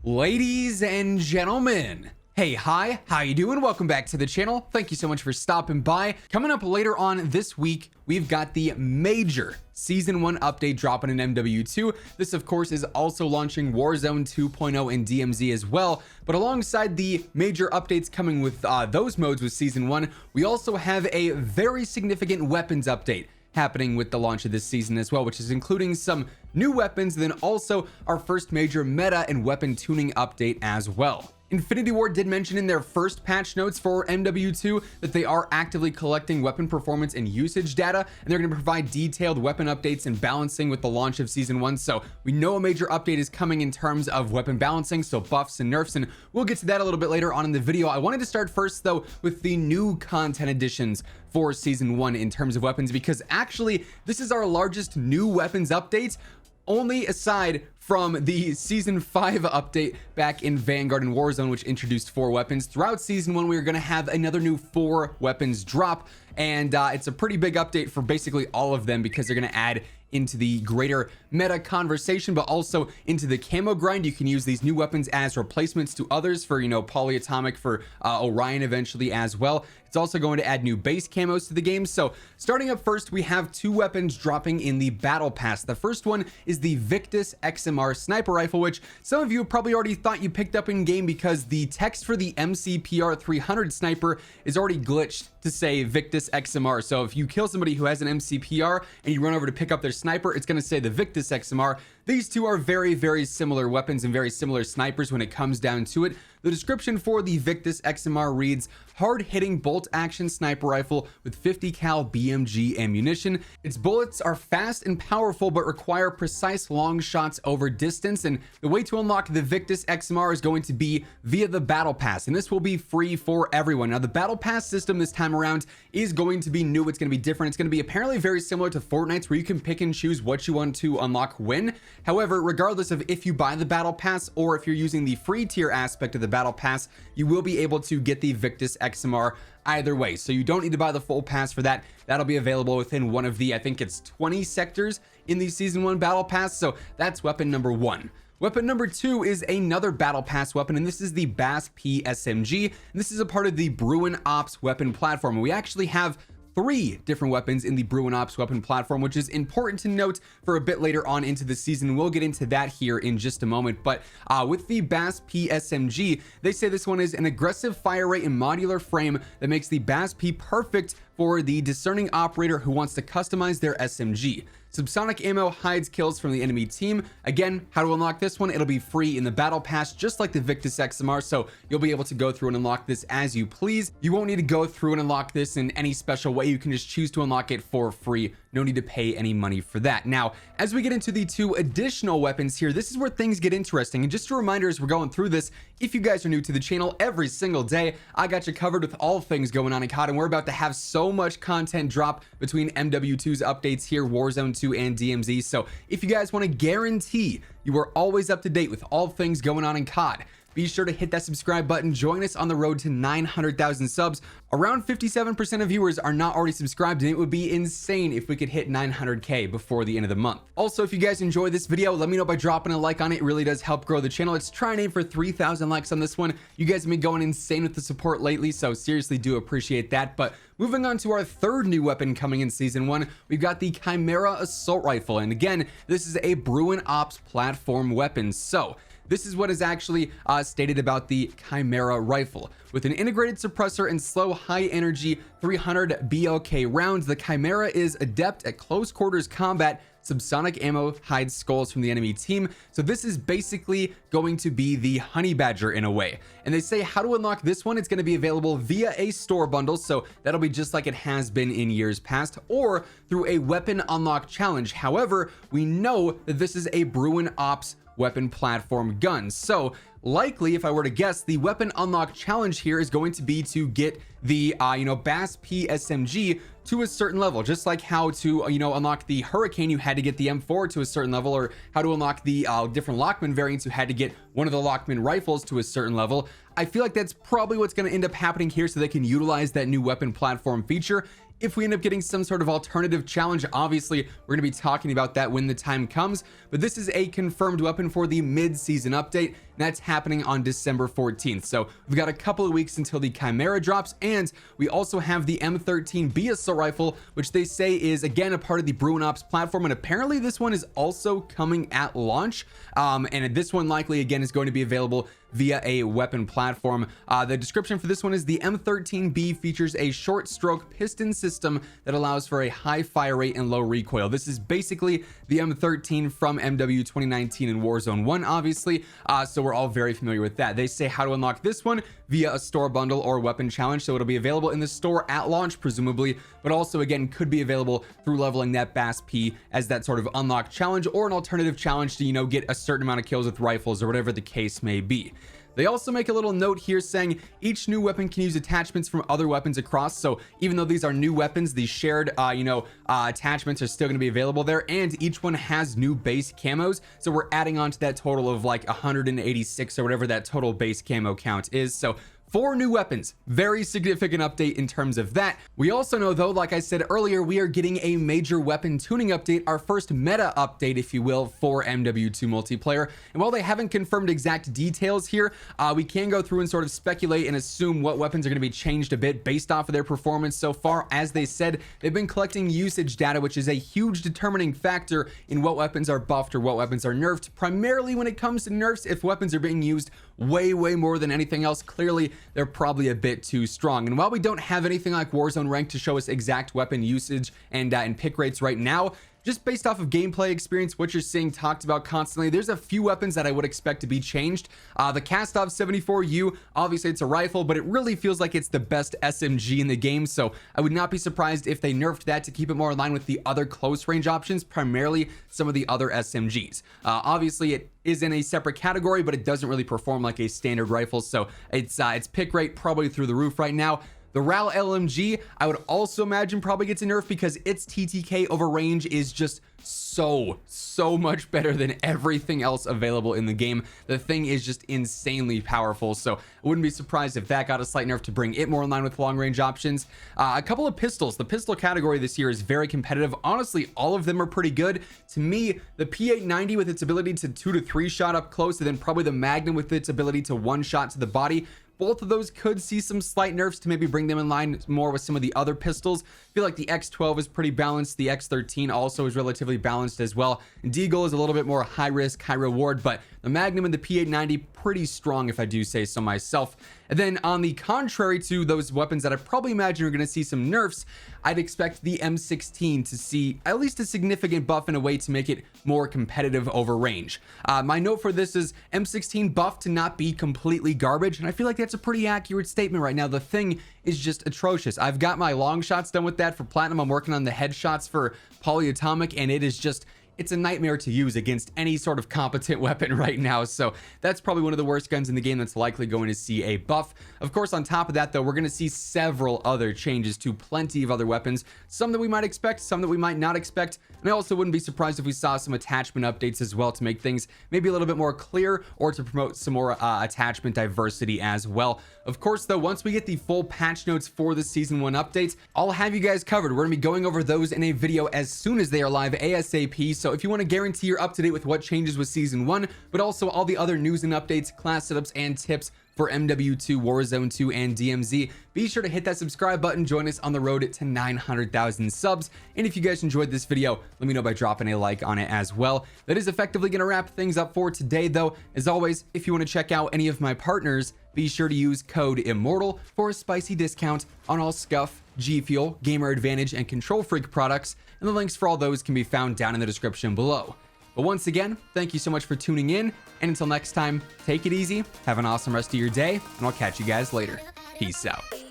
Ladies and gentlemen, hey, hi, how you doing? Welcome back to the channel. Thank you so much for stopping by. Coming up later on this week, we've got the major Season 1 update dropping in MW2. This, of course, is also launching Warzone 2.0 in DMZ as well. But alongside the major updates coming with those modes with Season 1, we also have a very significant weapons update happening with the launch of this season as well, which is including some new weapons, and then also our first major meta and weapon tuning update as well. Infinity Ward did mention in their first patch notes for MW2 that they are actively collecting weapon performance and usage data, and they're going to provide detailed weapon updates and balancing with the launch of Season 1. So we know a major update is coming in terms of weapon balancing, so buffs and nerfs, and we'll get to that a little bit later on in the video. I wanted to start first, though, with the new content additions for Season 1 in terms of weapons, because actually this is our largest new weapons update, only aside from the Season 5 update back in Vanguard and Warzone, which introduced 4 weapons. Throughout Season 1, we are going to have another new 4 weapons drop, and it's a pretty big update for basically all of them, because they're going to add into the greater meta conversation, but also into the camo grind. You can use these new weapons as replacements to others for, you know, polyatomic, for Orion eventually as well. It's also going to add new base camos to the game. So starting up first, we have 2 weapons dropping in the battle pass. The first one is the Victus XMR sniper rifle, which some of you probably already thought you picked up in game, because the text for the MCPR 300 sniper is already glitched to say Victus XMR. So if you kill somebody who has an MCPR and you run over to pick up their sniper, it's going to say the Victus XMR. These two are very, very similar weapons and very similar snipers when it comes down to it. The description for the Victus XMR reads, hard-hitting bolt-action sniper rifle with 50 cal BMG ammunition. Its bullets are fast and powerful, but require precise long shots over distance. And the way to unlock the Victus XMR is going to be via the Battle Pass, and this will be free for everyone. Now, the Battle Pass system this time around is going to be new. It's going to be different. It's going to be apparently very similar to Fortnite's, where you can pick and choose what you want to unlock when. However, regardless of if you buy the Battle Pass or if you're using the free tier aspect of the Battle Pass, you will be able to get the Victus XMR either way. So you don't need to buy the full pass for that. That'll be available within one of the, I think it's 20 sectors in the Season 1 Battle Pass. So that's weapon number 1. Weapon number 2 is another Battle Pass weapon, and this is the BAS-P SMG. And this is a part of the Bruin Ops weapon platform. We actually have 3 different weapons in the Bruin Ops weapon platform, which is important to note for a bit later on into the season. We'll get into that here in just a moment. But with the BAS-P SMG, they say this one is an aggressive fire rate and modular frame that makes the BAS-P perfect for the discerning operator who wants to customize their SMG. Subsonic ammo hides kills from the enemy team. Again, how to unlock this one? It'll be free in the Battle Pass, just like the Victus XMR, so you'll be able to go through and unlock this as you please. You won't need to go through and unlock this in any special way. You can just choose to unlock it for free. No need to pay any money for that. Now, as we get into the 2 additional weapons here, this is where things get interesting. And just a reminder as we're going through this, if you guys are new to the channel, every single day, I got you covered with all things going on in COD, and we're about to have so much content drop between MW2's updates here, Warzone 2 and DMZ. So if you guys want to guarantee you are always up to date with all things going on in COD, be sure to hit that subscribe button. Join us on the road to 900,000 subs. Around 57% of viewers are not already subscribed, and it would be insane if we could hit 900K before the end of the month. Also, if you guys enjoy this video, let me know by dropping a like on it. It really does help grow the channel. Let's try and aim for 3,000 likes on this one. You guys have been going insane with the support lately, so seriously do appreciate that. But moving on to our 3rd new weapon coming in Season 1, we've got the Chimera assault rifle. And again, this is a Bruin Ops platform weapon. So this is what is actually stated about the Chimera rifle. With an integrated suppressor and slow high energy 300 BOK rounds, the Chimera is adept at close quarters combat. Subsonic ammo hides skulls from the enemy team. So this is basically going to be the Honey Badger in a way. And they say how to unlock this one. It's going to be available via a store bundle. So that'll be just like it has been in years past, or through a weapon unlock challenge. However, we know that this is a Bruin Ops weapon platform gun. So likely, if I were to guess, the weapon unlock challenge here is going to be to get the BAS-P SMG to a certain level, just like how to unlock the Hurricane, you had to get the M4 to a certain level, or how to unlock the different Lockman variants, you had to get one of the Lockman rifles to a certain level. I feel like that's probably what's going to end up happening here, so they can utilize that new weapon platform feature. if we end up getting some sort of alternative challenge, obviously we're going to be talking about that when the time comes, but this is a confirmed weapon for the mid-season update, and that's happening on December 14th. So we've got a couple of weeks until the Chimera drops, and we also have the M13B assault rifle, which they say is again a part of the Bruin Ops platform, and apparently this one is also coming at launch, and this one likely again is going to be available via a weapon platform. The description for this one is the M13B features a short stroke piston system that allows for a high fire rate and low recoil. This is basically the M13 from MW 2019 and Warzone 1, obviously, so we're all very familiar with that. They say how to unlock this one via a store bundle or weapon challenge, so it'll be available in the store at launch presumably, but also again could be available through leveling that BAS-P as that sort of unlock challenge or an alternative challenge to, you know, get a certain amount of kills with rifles or whatever the case may be. They also make a little note here saying each new weapon can use attachments from other weapons across. So even though these are new weapons, these shared, attachments are still going to be available there. And each one has new base camos. So we're adding on to that total of like 186 or whatever that total base camo count is. So 4 new weapons, very significant update in terms of that. We also know though, like I said earlier, we are getting a major weapon tuning update, our first meta update, if you will, for MW2 multiplayer. And while they haven't confirmed exact details here, we can go through and sort of speculate and assume what weapons are going to be changed a bit based off of their performance so far. As they said, they've been collecting usage data, which is a huge determining factor in what weapons are buffed or what weapons are nerfed. Primarily when it comes to nerfs, if weapons are being used way more than anything else, clearly they're probably a bit too strong. And while we don't have anything like Warzone Rank to show us exact weapon usage and pick rates right now, just based off of gameplay experience, what you're seeing talked about constantly, there's a few weapons that I would expect to be changed. The Kastov 74U, obviously it's a rifle, but it really feels like it's the best SMG in the game, so I would not be surprised if they nerfed that to keep it more in line with the other close range options, primarily some of the other SMGs. Obviously it is in a separate category, but it doesn't really perform like a standard rifle, so its pick rate probably through the roof right now. The RAL LMG, I would also imagine probably gets a nerf because its TTK over range is just so much better than everything else available in the game. The thing is just insanely powerful, so I wouldn't be surprised if that got a slight nerf to bring it more in line with long range options. A couple of pistols. The pistol category this year is very competitive. Honestly, all of them are pretty good. To me, the P890 with its ability to 2 to 3 shot up close, and then probably the Magnum with its ability to 1 shot to the body, both of those could see some slight nerfs to maybe bring them in line more with some of the other pistols. I feel like the X12 is pretty balanced. The X13 also is relatively balanced as well. And Deagle is a little bit more high risk, high reward, but the Magnum and the P890 pretty strong if I do say so myself. And then on the contrary to those weapons that I probably imagine are going to see some nerfs, I'd expect the M16 to see at least a significant buff in a way to make it more competitive over range. My note for this is M16 buff to not be completely garbage, and I feel like that's a pretty accurate statement right now. The thing is just atrocious. I've got my long shots done with that for platinum. I'm working on the headshots for polyatomic, and it is just, it's a nightmare to use against any sort of competent weapon right now. So that's probably one of the worst guns in the game that's likely going to see a buff. Of course, on top of that though, we're going to see several other changes to plenty of other weapons, some that we might expect, some that we might not expect. And I also wouldn't be surprised if we saw some attachment updates as well to make things maybe a little bit more clear or to promote some more attachment diversity as well. Of course though, once we get the full patch notes for the season 1 updates, I'll have you guys covered. We're gonna be going over those in a video as soon as they are live ASAP. So if you want to guarantee you're up to date with what changes with season 1, but also all the other news and updates, class setups and tips for MW2, Warzone 2, and DMZ, be sure to hit that subscribe button. Join us on the road to 900,000 subs. And if you guys enjoyed this video, let me know by dropping a like on it as well. That is effectively going to wrap things up for today though. As always, if you want to check out any of my partners, be sure to use code IMMORTAL for a spicy discount on all Scuff, G Fuel, Gamer Advantage, and Control Freak products, and the links for all those can be found down in the description below. But once again, thank you so much for tuning in, and until next time, take it easy, have an awesome rest of your day, and I'll catch you guys later. Peace out.